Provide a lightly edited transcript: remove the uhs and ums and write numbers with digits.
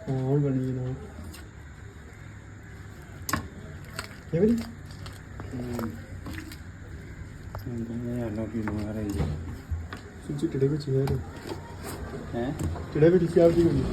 ਹਾਂ ਹੁਣ ਬਣੀ ਨਾ ਇਹ ਵੀ ਯਾਰ ਨਾ ਵੀ ਮਾਰ ਰਹੀ ਹੈ ਸੁੱਚੀ ਟੜੇ ਵਿੱਚ ਯਾਰ ਹੈ ਟੜੇ ਵਿੱਚ ਚਾਹ ਦੀ ਹੋਣੀ